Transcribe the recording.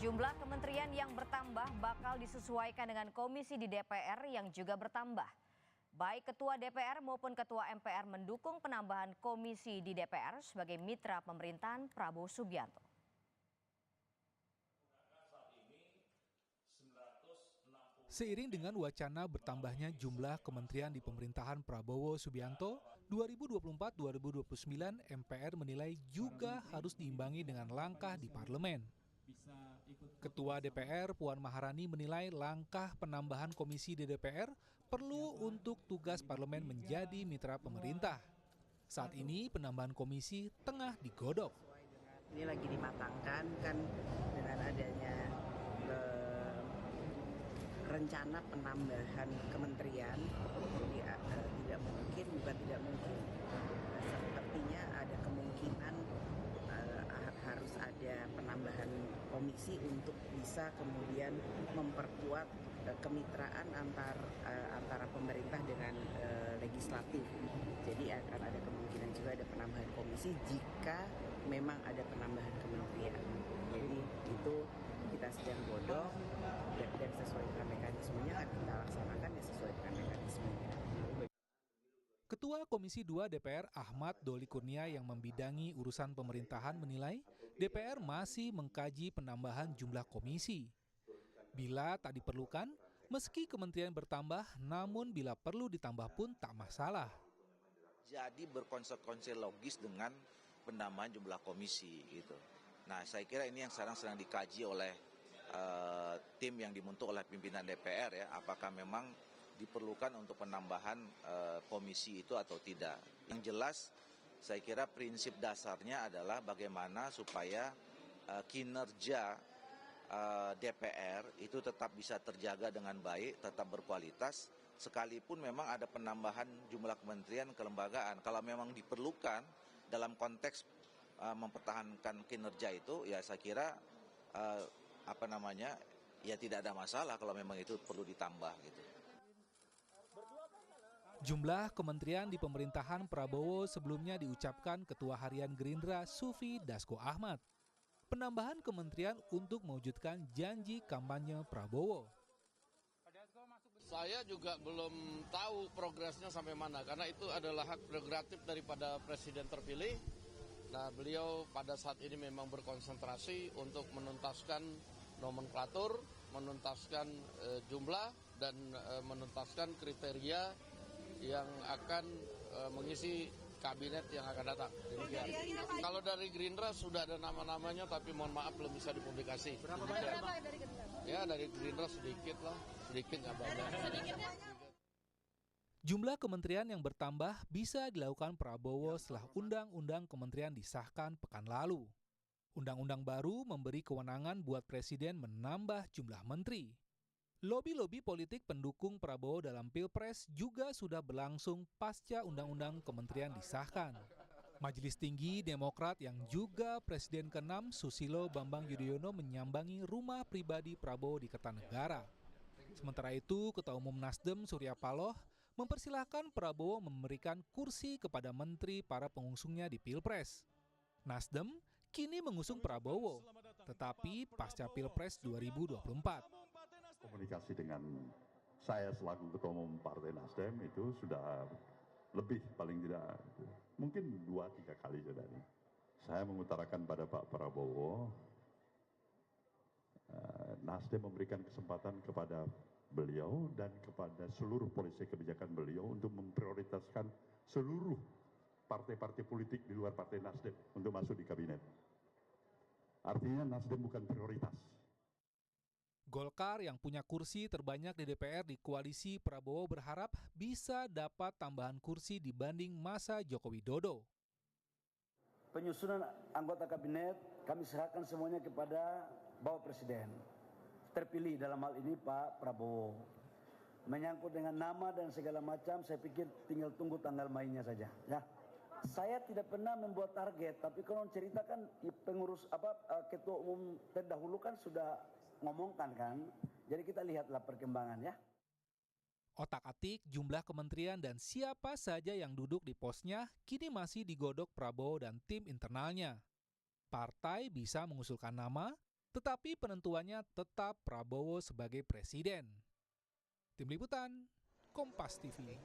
Jumlah kementerian yang bertambah bakal disesuaikan dengan komisi di DPR yang juga bertambah. Baik Ketua DPR maupun Ketua MPR mendukung penambahan komisi di DPR sebagai mitra pemerintahan Prabowo Subianto. Seiring dengan wacana bertambahnya jumlah kementerian di pemerintahan Prabowo Subianto, 2024-2029 MPR menilai juga harus diimbangi dengan langkah di parlemen. Ketua DPR Puan Maharani menilai langkah penambahan komisi di DPR perlu untuk tugas parlemen menjadi mitra pemerintah. Saat ini penambahan komisi tengah digodok. Ini lagi dimatangkan kan dengan adanya rencana penambahan kementerian, jadi tidak mungkin, bukan tidak mungkin, sepertinya ada kemungkinan harus ada penambahan komisi untuk bisa kemudian memperkuat kemitraan antara pemerintah dengan legislatif. Jadi akan ada kemungkinan juga ada penambahan komisi jika memang ada penambahan kementerian. Jadi itu kita sedang godok dan sesuai dengan mekanismenya akan kita laksanakan ya sesuai dengan mekanismenya. Ketua Komisi 2 DPR Ahmad Doli Kurnia yang membidangi urusan pemerintahan menilai DPR masih mengkaji penambahan jumlah komisi. Bila tak diperlukan, meski kementerian bertambah, namun bila perlu ditambah pun tak masalah. Jadi berkonsekuensi logis dengan penambahan jumlah komisi gitu. Nah, saya kira ini yang sekarang sedang dikaji oleh tim yang dibentuk oleh pimpinan DPR ya, apakah memang diperlukan untuk penambahan komisi itu atau tidak. Yang jelas, saya kira prinsip dasarnya adalah bagaimana supaya kinerja DPR itu tetap bisa terjaga dengan baik, tetap berkualitas, sekalipun memang ada penambahan jumlah kementerian kelembagaan. Kalau memang diperlukan dalam konteks mempertahankan kinerja itu, ya saya kira ya tidak ada masalah kalau memang itu perlu ditambah gitu. Jumlah kementerian di pemerintahan Prabowo sebelumnya diucapkan Ketua Harian Gerindra Sufi Dasko Ahmad. Penambahan kementerian untuk mewujudkan janji kampanye Prabowo. Saya juga belum tahu progresnya sampai mana, karena itu adalah hak prerogatif daripada presiden terpilih. Nah, beliau pada saat ini memang berkonsentrasi untuk menuntaskan nomenklatur, menuntaskan jumlah, dan menuntaskan kriteria yang akan mengisi kabinet yang akan datang. Demikian. Kalau dari Gerindra sudah ada nama-namanya, tapi mohon maaf belum bisa dipublikasi. Berapa dari Gerindra? Ya, dari Gerindra sedikit lah, sedikit nggak banyak. Jumlah kementerian yang bertambah bisa dilakukan Prabowo setelah Undang-Undang Kementerian disahkan pekan lalu. Undang-undang baru memberi kewenangan buat presiden menambah jumlah menteri. Lobi-lobi politik pendukung Prabowo dalam Pilpres juga sudah berlangsung pasca Undang-Undang Kementerian disahkan. Majelis Tinggi Demokrat yang juga Presiden ke-6 Susilo Bambang Yudhoyono menyambangi rumah pribadi Prabowo di Kertanegara. Sementara itu, Ketua Umum Nasdem Surya Paloh mempersilahkan Prabowo memberikan kursi kepada menteri para pengusungnya di Pilpres. Nasdem kini mengusung Prabowo, tetapi pasca Pilpres 2024. Komunikasi dengan saya selaku Ketua Umum Partai Nasdem itu sudah lebih, paling tidak mungkin 2-3 kali sudah. Saya mengutarakan pada Pak Prabowo, Nasdem memberikan kesempatan kepada beliau dan kepada seluruh polisi kebijakan beliau untuk memprioritaskan seluruh partai-partai politik di luar Partai Nasdem untuk masuk di kabinet. Artinya Nasdem bukan prioritas. Golkar yang punya kursi terbanyak di DPR di koalisi Prabowo berharap bisa dapat tambahan kursi dibanding masa Joko Widodo. Penyusunan anggota kabinet kami serahkan semuanya kepada Bapak Presiden. Terpilih dalam hal ini Pak Prabowo. Menyangkut dengan nama dan segala macam, saya pikir tinggal tunggu tanggal mainnya saja. Ya. Saya tidak pernah membuat target, tapi kalau ceritakan pengurus ketua umum terdahulu kan sudah ngomongkan kan. Jadi kita lihatlah perkembangan ya. Otak-atik jumlah kementerian dan siapa saja yang duduk di posnya kini masih digodok Prabowo dan tim internalnya. Partai bisa mengusulkan nama, Tetapi penentuannya tetap Prabowo sebagai presiden. Tim Liputan, Kompas TV.